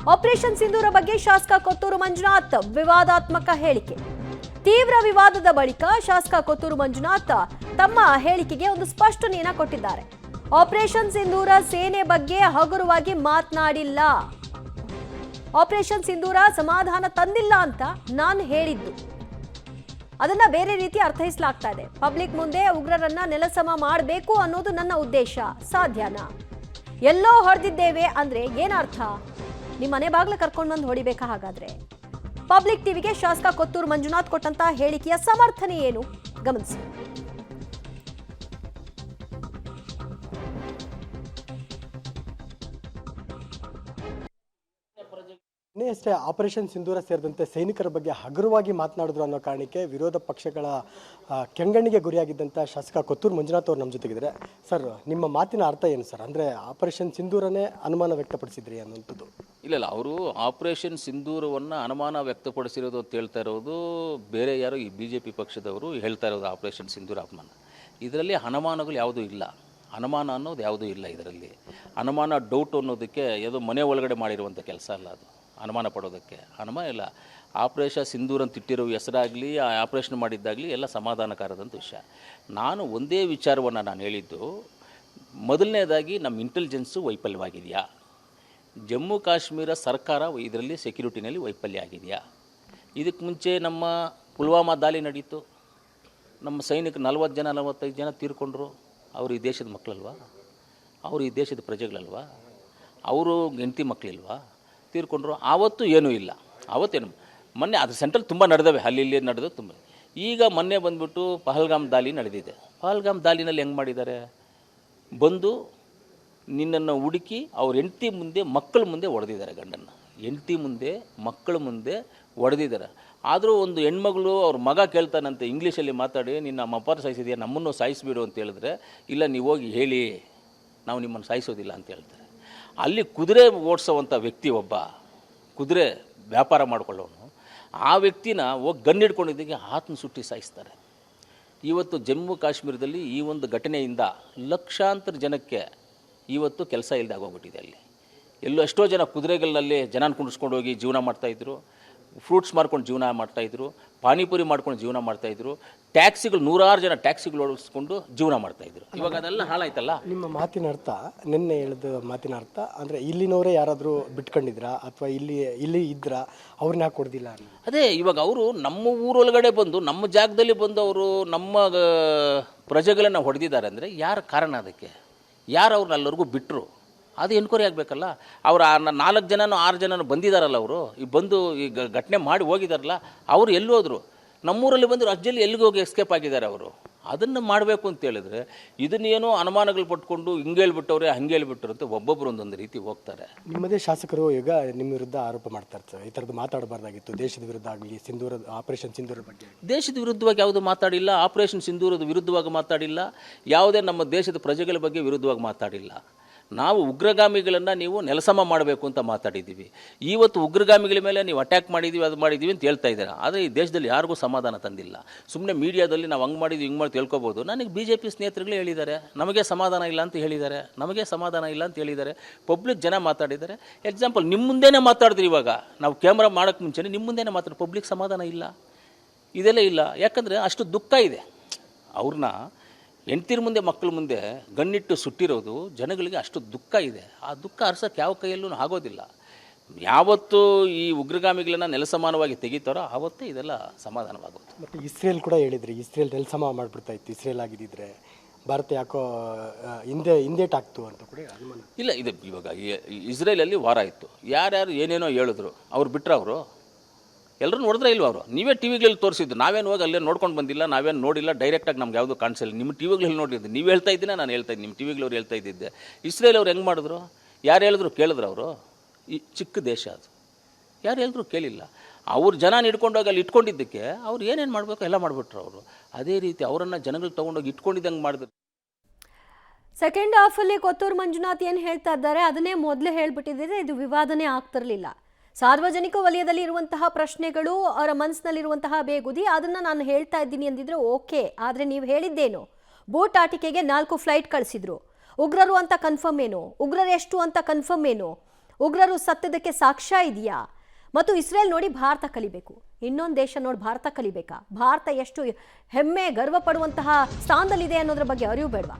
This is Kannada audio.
ಆಪರೇಷನ್ ಸಿಂಧೂರ ಬಗ್ಗೆ ಶಾಸಕ ಕೊತ್ತೂರು ಮಂಜುನಾಥ್ ವಿವಾದಾತ್ಮಕ ಹೇಳಿಕೆ. ತೀವ್ರ ವಿವಾದದ ಬಳಿಕ ಶಾಸಕ ಕೊತ್ತೂರು ಮಂಜುನಾಥ್ ತಮ್ಮ ಹೇಳಿಕೆಗೆ ಒಂದು ಸ್ಪಷ್ಟನೆಯನ್ನ ಕೊಟ್ಟಿದ್ದಾರೆ. ಆಪರೇಷನ್ ಸಿಂಧೂರ ಸೇನೆ ಬಗ್ಗೆ ಹಗುರವಾಗಿ ಮಾತನಾಡಿಲ್ಲ. ಆಪರೇಷನ್ ಸಿಂಧೂರ ಸಮಾಧಾನ ತಂದಿಲ್ಲ ಅಂತ ನಾನು ಹೇಳಿದ್ದು. ಅದನ್ನ ಬೇರೆ ರೀತಿ ಅರ್ಥೈಸಲಾಗ್ತಾ ಇದೆ. ಪಬ್ಲಿಕ್ ಮುಂದೆ ಉಗ್ರರನ್ನ ನೆಲಸಮ ಮಾಡಬೇಕು ಅನ್ನೋದು ನನ್ನ ಉದ್ದೇಶ. ಸಾಧ್ಯನಾ? ಎಲ್ಲೋ ಹೊಡೆದಿದ್ದೇವೆ ಅಂದ್ರೆ ಏನರ್ಥ? ನಿಮ್ಮ ಮನೆ ಬಾಗ್ಲ ಕರ್ಕೊಂಡು ಬಂದು ಹೊಡಿಬೇಕಾ? ಹಾಗಾದ್ರೆ ಪಬ್ಲಿಕ್ ಟಿವಿಗೆ ಶಾಸಕ ಕೊತ್ತೂರು ಮಂಜುನಾಥ್ ಕೊಟ್ಟಂತ ಹೇಳಿಕೆಯ ಸಮರ್ಥನೆ ಏನು ಗಮನಿಸಿ. ಇನ್ನಷ್ಟೇ ಆಪರೇಷನ್ ಸಿಂಧೂರ ಸೇರಿದಂತೆ ಸೈನಿಕರ ಬಗ್ಗೆ ಹಗುರವಾಗಿ ಮಾತನಾಡಿದ್ರು ಅನ್ನೋ ಕಾರಣಕ್ಕೆ ವಿರೋಧ ಪಕ್ಷಗಳ ಕೆಂಗಣ್ಣಿಗೆ ಗುರಿಯಾಗಿದ್ದಂಥ ಶಾಸಕ ಕೊತ್ತೂರು ಮಂಜುನಾಥ್ ಅವರು ನಮ್ಮ ಜೊತೆಗಿದ್ದಾರೆ. ಸರ್, ನಿಮ್ಮ ಮಾತಿನ ಅರ್ಥ ಏನು ಸರ್? ಅಂದರೆ ಆಪರೇಷನ್ ಸಿಂಧೂರನೇ ಅನುಮಾನ ವ್ಯಕ್ತಪಡಿಸಿದ್ರಿ ಅನ್ನೋಂಥದ್ದು. ಇಲ್ಲ, ಅವರು ಆಪರೇಷನ್ ಸಿಂಧೂರವನ್ನು ಅನುಮಾನ ವ್ಯಕ್ತಪಡಿಸಿರೋದು ಅಂತ ಹೇಳ್ತಾ ಇರೋದು ಬೇರೆ ಯಾರೋ ಈ BJP ಪಕ್ಷದವರು ಹೇಳ್ತಾ ಇರೋದು. ಆಪರೇಷನ್ ಸಿಂಧೂರ ಅಪಮಾನ, ಇದರಲ್ಲಿ ಅನುಮಾನಗಳು ಯಾವುದೂ ಇಲ್ಲ. ಅನುಮಾನ ಅನ್ನೋದು ಯಾವುದೂ ಇಲ್ಲ ಇದರಲ್ಲಿ. ಅನುಮಾನ, ಡೌಟ್ ಅನ್ನೋದಕ್ಕೆ ಯಾವುದೋ ಮನೆ ಒಳಗಡೆ ಮಾಡಿರುವಂಥ ಕೆಲಸ ಅಲ್ಲ ಅದು. ಅನುಮಾನ ಪಡೋದಕ್ಕೆ ಅನುಮಾನ ಇಲ್ಲ. ಆಪರೇಷನ್ ಸಿಂಧೂರ ಅಂತ ಇಟ್ಟಿರೋ ಹೆಸರಾಗಲಿ, ಆಪರೇಷನ್ ಮಾಡಿದ್ದಾಗಲಿ ಎಲ್ಲ ಸಮಾಧಾನಕಾರದಂಥ ವಿಷಯ. ನಾನು ಒಂದೇ ವಿಚಾರವನ್ನು ನಾನು ಹೇಳಿದ್ದು, ಮೊದಲನೇದಾಗಿ ನಮ್ಮ ಇಂಟೆಲಿಜೆನ್ಸು ವೈಫಲ್ಯವಾಗಿದೆಯಾ? ಜಮ್ಮು ಕಾಶ್ಮೀರ ಸರ್ಕಾರ ಇದರಲ್ಲಿ ಸೆಕ್ಯೂರಿಟಿನಲ್ಲಿ ವೈಫಲ್ಯ ಆಗಿದೆಯಾ? ಇದಕ್ಕೆ ಮುಂಚೆ ನಮ್ಮ ಪುಲ್ವಾಮಾ ದಾಳಿ ನಡೀತು. ನಮ್ಮ ಸೈನಿಕರು 40 ಜನ 45 ಜನ ತೀರ್ಕೊಂಡ್ರು. ಅವರು ಈ ದೇಶದ ಮಕ್ಕಳಲ್ವಾ? ಅವರು ಈ ದೇಶದ ಪ್ರಜೆಗಳಲ್ವಾ? ಅವರು ಹೆಂಡತಿ ಮಕ್ಕಳಿಲ್ವಾ? ತೀರ್ಕೊಂಡ್ರು. ಆವತ್ತು ಏನೂ ಇಲ್ಲ. ಆವತ್ತೇನು, ಮೊನ್ನೆ ಅದ್ರ ಸೆಂಟ್ರಲ್ ತುಂಬ ನಡೆದವೆ, ಅಲ್ಲಿ ಇಲ್ಲಿ ನಡೆದು ತುಂಬ. ಈಗ ಮೊನ್ನೆ ಬಂದುಬಿಟ್ಟು ಪಹಲ್ಗಾಮ್ ದಾಳಿ ನಡೆದಿದೆ. ಪಹಲ್ಗಾಮ್ ದಾಳಿನಲ್ಲಿ ಹೆಂಗೆ ಮಾಡಿದ್ದಾರೆ? ಬಂದು ನಿನ್ನನ್ನು ಹುಡುಕಿ ಅವ್ರ ಹೆಂಡತಿ ಮುಂದೆ ಮಕ್ಕಳ ಮುಂದೆ ಹೊಡೆದಿದ್ದಾರೆ. ಗಂಡನ್ನು ಹೆಂಡತಿ ಮುಂದೆ ಮಕ್ಕಳ ಮುಂದೆ ಹೊಡೆದಿದ್ದಾರೆ. ಆದರೂ ಒಂದು ಹೆಣ್ಮಗಳು ಅವ್ರ ಮಗ ಕೇಳ್ತಾನಂತೆ ಇಂಗ್ಲೀಷಲ್ಲಿ ಮಾತಾಡಿ, ನಿನ್ನ ಅಪ್ಪಾರ ಸಾಯಿಸಿದೆಯಾ, ನಮ್ಮನ್ನು ಸಾಯಿಸಿಬಿಡು ಅಂತ ಹೇಳಿದ್ರೆ, ಇಲ್ಲ ನೀವು ಹೋಗಿ ಹೇಳಿ, ನಾವು ನಿಮ್ಮನ್ನು ಸಾಯಿಸೋದಿಲ್ಲ ಅಂತ ಹೇಳ್ತಾರೆ. ಅಲ್ಲಿ ಕುದುರೆ ಓಡಿಸೋವಂಥ ವ್ಯಕ್ತಿ, ಒಬ್ಬ ಕುದುರೆ ವ್ಯಾಪಾರ ಮಾಡಿಕೊಳ್ಳೋನು, ಆ ವ್ಯಕ್ತಿನ ಹೋಗಿ ಗನ್ ಹಿಡ್ಕೊಂಡಿದ್ದಕ್ಕೆ ಆತನ ಸುಟ್ಟಿ ಸಾಯಿಸ್ತಾರೆ. ಇವತ್ತು ಜಮ್ಮು ಕಾಶ್ಮೀರದಲ್ಲಿ ಈ ಒಂದು ಘಟನೆಯಿಂದ ಲಕ್ಷಾಂತರ ಜನಕ್ಕೆ ಇವತ್ತು ಕೆಲಸ ಇಲ್ಲದೆ ಆಗೋಗ್ಬಿಟ್ಟಿದೆ. ಅಲ್ಲಿ ಎಲ್ಲೋ ಎಷ್ಟೋ ಜನ ಕುದುರೆಗಳಲ್ಲಿ ಜನ ಕುಂಡಿಸ್ಕೊಂಡು ಹೋಗಿ ಜೀವನ ಮಾಡ್ತಾಯಿದ್ರು, ಫ್ರೂಟ್ಸ್ ಮಾರ್ಕೊಂಡು ಜೀವನ ಮಾಡ್ತಾಯಿದ್ರು, ಪಾನಿಪುರಿ ಮಾಡ್ಕೊಂಡು ಜೀವನ ಮಾಡ್ತಾಯಿದ್ರು, ಟ್ಯಾಕ್ಸಿಗಳು ನೂರಾರು ಜನ ಟ್ಯಾಕ್ಸಿಗಳು ಓಡಿಸ್ಕೊಂಡು ಜೀವನ ಮಾಡ್ತಾಯಿದ್ರು. ಇವಾಗ ಅದೆಲ್ಲ ಹಾಳಾಯ್ತಲ್ಲ. ನಿಮ್ಮ ಮಾತಿನ ಅರ್ಥ, ನಿನ್ನೆ ಹೇಳಿದ ಮಾತಿನ ಅರ್ಥ ಅಂದರೆ ಇಲ್ಲಿನವರೇ ಯಾರಾದರೂ ಬಿಟ್ಕೊಂಡಿದ್ರಾ ಅಥವಾ ಇಲ್ಲಿ ಇದ್ರಾ, ಅವ್ರನ್ನ ಯಾಕೆ ಕೊಡ್ದಿಲ್ಲ? ಅದೇ, ಇವಾಗ ಅವರು ನಮ್ಮ ಊರೊಳಗಡೆ ಬಂದು ನಮ್ಮ ಜಾಗದಲ್ಲಿ ಬಂದು ಅವರು ನಮ್ಮ ಪ್ರಜೆಗಳನ್ನು ಹೊಡೆದಿದ್ದಾರೆ ಅಂದರೆ ಯಾರು ಕಾರಣ? ಅದಕ್ಕೆ ಯಾರು ಅವ್ರನ್ನ ಅಲ್ಲಿವರೆಗೂ ಬಿಟ್ಟರು? ಅದು ಎನ್ಕ್ವೈರಿ ಆಗಬೇಕಲ್ಲ. ಅವರು 4 ಜನನೋ 6 ಜನನೋ ಬಂದಿದ್ದಾರಲ್ಲ, ಅವರು ಈ ಬಂದು ಈಗ ಘಟನೆ ಮಾಡಿ ಹೋಗಿದಾರಲ್ಲ, ಅವರು ಎಲ್ಲಿ ಹೋದರು? ನಮ್ಮೂರಲ್ಲಿ ಬಂದು ರಾಜ್ಯದಲ್ಲಿ ಎಲ್ಲಿಗೆ ಹೋಗಿ ಎಸ್ಕೇಪ್ ಆಗಿದ್ದಾರೆ ಅವರು. ಅದನ್ನು ಮಾಡಬೇಕು ಅಂತ ಹೇಳಿದ್ರೆ, ಇದನ್ನೇನೋ ಅನುಮಾನಗಳು ಪಟ್ಕೊಂಡು ಹಿಂಗೆ ಹೇಳ್ಬಿಟ್ಟವ್ರೆ ಹಂಗೆ ಹೇಳ್ಬಿಟ್ಟರು ಅಂತ ಒಬ್ಬೊಬ್ಬರು ಒಂದೊಂದು ರೀತಿ ಹೋಗ್ತಾರೆ. ನಿಮ್ಮದೇ ಶಾಸಕರು ಈಗ ನಿಮ್ಮ ವಿರುದ್ಧ ಆರೋಪ ಮಾಡ್ತಾ ಇರ್ತಾರೆ, ಈ ಥರದ್ದು ಮಾತಾಡಬಾರ್ದಾಗಿತ್ತು, ದೇಶದ ವಿರುದ್ಧ ಆಗಲಿ, ಸಿಂಧೂರ ಆಪರೇಷನ್ ಸಿಂಧೂರ ಬಗ್ಗೆ. ದೇಶದ ವಿರುದ್ಧವಾಗಿ ಯಾವುದು ಮಾತಾಡಿಲ್ಲ. ಆಪರೇಷನ್ ಸಿಂಧೂರದ ವಿರುದ್ಧವಾಗಿ ಮಾತಾಡಿಲ್ಲ. ಯಾವುದೇ ನಮ್ಮ ದೇಶದ ಪ್ರಜೆಗಳ ಬಗ್ಗೆ ವಿರುದ್ಧವಾಗಿ ಮಾತಾಡಿಲ್ಲ. ನಾವು ಉಗ್ರಗಾಮಿಗಳನ್ನು ನೀವು ನೆಲಸಮ ಮಾಡಬೇಕು ಅಂತ ಮಾತಾಡಿದ್ದೀವಿ. ಇವತ್ತು ಉಗ್ರಗಾಮಿಗಳ ಮೇಲೆ ನೀವು ಅಟ್ಯಾಕ್ ಮಾಡಿದ್ದೀವಿ, ಅದು ಮಾಡಿದ್ದೀವಿ ಅಂತ ಹೇಳ್ತಾ ಇದ್ದಾರೆ. ಆದರೆ ಈ ದೇಶದಲ್ಲಿ ಯಾರಿಗೂ ಸಮಾಧಾನ ತಂದಿಲ್ಲ. ಸುಮ್ಮನೆ ಮೀಡಿಯಾದಲ್ಲಿ ನಾವು ಹಂಗೆ ಮಾಡಿದ್ವಿ ಹಿಂಗೆ ಮಾಡಿ ತಿಳ್ಕೊಬೋದು. ನನಗೆ BJP ಸ್ನೇಹಿತರುಗಳೇ ಹೇಳಿದ್ದಾರೆ, ನಮಗೆ ಸಮಾಧಾನ ಇಲ್ಲ ಅಂತ ಹೇಳಿದ್ದಾರೆ, ನಮಗೆ ಸಮಾಧಾನ ಇಲ್ಲ ಅಂತ ಹೇಳಿದ್ದಾರೆ. ಪಬ್ಲಿಕ್ ಜನ ಮಾತಾಡಿದ್ದಾರೆ. ಎಕ್ಸಾಂಪಲ್, ನಿಮ್ಮ ಮುಂದೆನೇ ಮಾತಾಡಿದ್ರಿ. ಇವಾಗ ನಾವು ಕ್ಯಾಮ್ರಾ ಮಾಡೋಕ್ಕೆ ಮುಂಚೆ ನಿಮ್ಮ ಮುಂದೆನೇ ಮಾತಾಡಿ, ಪಬ್ಲಿಕ್ ಸಮಾಧಾನ ಇಲ್ಲ, ಇದೆಲ್ಲ ಇಲ್ಲ. ಯಾಕಂದರೆ ಅಷ್ಟು ದುಃಖ ಇದೆ. ಅವ್ರನ್ನ ಹೆಂಡ್ತಿರ ಮುಂದೆ ಮಕ್ಕಳ ಮುಂದೆ ಗಣ್ಣಿಟ್ಟು ಸುಟ್ಟಿರೋದು ಜನಗಳಿಗೆ ಅಷ್ಟು ದುಃಖ ಇದೆ. ಆ ದುಃಖ ಅರ್ಸೋಕ್ಕೆ ಯಾವ ಕೈಯಲ್ಲೂ ಆಗೋದಿಲ್ಲ. ಯಾವತ್ತು ಈ ಉಗ್ರಗಾಮಿಗಳನ್ನು ನೆಲಸಮಾನವಾಗಿ ತೆಗಿತಾರೋ ಆವತ್ತೇ ಇದೆಲ್ಲ ಸಮಾಧಾನವಾಗೋದು. ಮತ್ತು ಇಸ್ರೇಲ್ ಕೂಡ ಹೇಳಿದ್ರಿ, ಇಸ್ರೇಲ್ ನೆಲಸಮ ಮಾಡಿಬಿಡ್ತಾ ಇತ್ತು, ಇಸ್ರೇಲ್ ಆಗಿದ್ದಿದ್ರೆ ಭಾರತ ಯಾಕೋ ಹಿಂದೇಟಾಗ್ತು ಅಂತ ಕೂಡ ಅನುಮಾನ. ಇಲ್ಲ, ಇದು ಇವಾಗ ಇಸ್ರೇಲಲ್ಲಿ ವಾರ ಇತ್ತು, ಯಾರ್ಯಾರು ಏನೇನೋ ಹೇಳಿದ್ರು, ಅವ್ರು ಬಿಟ್ಟರೆ ಅವರು ಎಲ್ಲರೂ ನೋಡಿದ್ರೆ ಇಲ್ವ? ಅವರು ನೀವೇ ಟಿವಿಗಳಲ್ಲಿ ತೋರಿಸಿದ್ದು, ನಾವೇನು ಹೋಗಿ ಅಲ್ಲೇ ನೋಡ್ಕೊಂಡು ಬಂದಿಲ್ಲ, ನಾವೇನು ನೋಡಿಲ್ಲ. ಡೈರೆಕ್ಟಾಗಿ ನಮ್ಗೆ ಯಾವುದು ಕಾಣಿಸಿಲ್ಲ. ನಿಮ್ಮ ಟಿವಿಗಳಲ್ಲಿ ನೋಡಿದ್ದು ನೀವು ಹೇಳ್ತಾ ಇದ್ದೀನಿ, ನಾನು ಹೇಳ್ತಾ ಇದ್ದೀನಿ, ನಿಮ್ಮ ಟಿವಿಗಳವ್ರು ಹೇಳ್ತಾ ಇದ್ದಿದ್ದೆ. ಇಸ್ರೇಲ್ ಅವ್ರು ಹೆಂಗೆ ಮಾಡಿದ್ರು? ಯಾರು ಹೇಳಿದ್ರು ಕೇಳಿದ್ರು? ಅವರು ಈ ಚಿಕ್ಕ ದೇಶ, ಅದು ಯಾರು ಹೇಳಿದ್ರು ಕೇಳಿಲ್ಲ. ಅವ್ರ ಜನ ಹಿಡ್ಕೊಂಡೋಗಿ ಅಲ್ಲಿ ಇಟ್ಕೊಂಡಿದ್ದಕ್ಕೆ ಅವ್ರು ಏನೇನು ಮಾಡಬೇಕು ಎಲ್ಲ ಮಾಡಿಬಿಟ್ರು ಅವರು. ಅದೇ ರೀತಿ ಅವರನ್ನು ಜನಗಳು ತೊಗೊಂಡೋಗಿ ಇಟ್ಕೊಂಡಿದ್ದಂಗೆ ಮಾಡಿದ್ರು. ಸೆಕೆಂಡ್ ಹಾಫಲ್ಲಿ ಕೊತ್ತೂರು ಮಂಜುನಾಥ್ ಏನು ಹೇಳ್ತಾ ಇದ್ದಾರೆ ಅದನ್ನೇ ಮೊದಲೇ ಹೇಳ್ಬಿಟ್ಟಿದ್ರೆ ಇದು ವಿವಾದನೆ ಆಗ್ತಿರಲಿಲ್ಲ. ಸಾರ್ವಜನಿಕ ವಲಯದಲ್ಲಿ ಇರುವಂತಹ ಪ್ರಶ್ನೆಗಳು, ಅವರ ಮನಸ್ಸಿನಲ್ಲಿರುವಂತಹ ಬೇಗುದಿ, ಅದನ್ನ ನಾನು ಹೇಳ್ತಾ ಇದ್ದೀನಿ ಅಂದಿದ್ರೆ ಓಕೆ. ಆದರೆ ನೀವು ಹೇಳಿದ್ದೇನು? ಬೋಟ್ ಆಟಿಕೆಗೆ 4 ಫ್ಲೈಟ್ ಕಳಿಸಿದ್ರು. ಉಗ್ರರು ಅಂತ ಕನ್ಫರ್ಮ್ ಏನು? ಉಗ್ರರು ಎಷ್ಟು ಅಂತ ಕನ್ಫರ್ಮ್ ಏನು? ಉಗ್ರರು ಸತ್ತದಕ್ಕೆ ಸಾಕ್ಷ್ಯ ಇದೆಯಾ? ಮತ್ತು ಇಸ್ರೇಲ್ ನೋಡಿ ಭಾರತ ಕಲಿಬೇಕು, ಇನ್ನೊಂದು ದೇಶ ನೋಡಿ ಭಾರತ ಕಲಿಬೇಕಾ? ಭಾರತ ಎಷ್ಟು ಹೆಮ್ಮೆ ಗರ್ವ ಪಡುವಂತಹ ಸ್ಥಾನದಲ್ಲಿದೆ ಅನ್ನೋದ್ರ ಬಗ್ಗೆ ಅರಿವು ಬೇಡವಾ?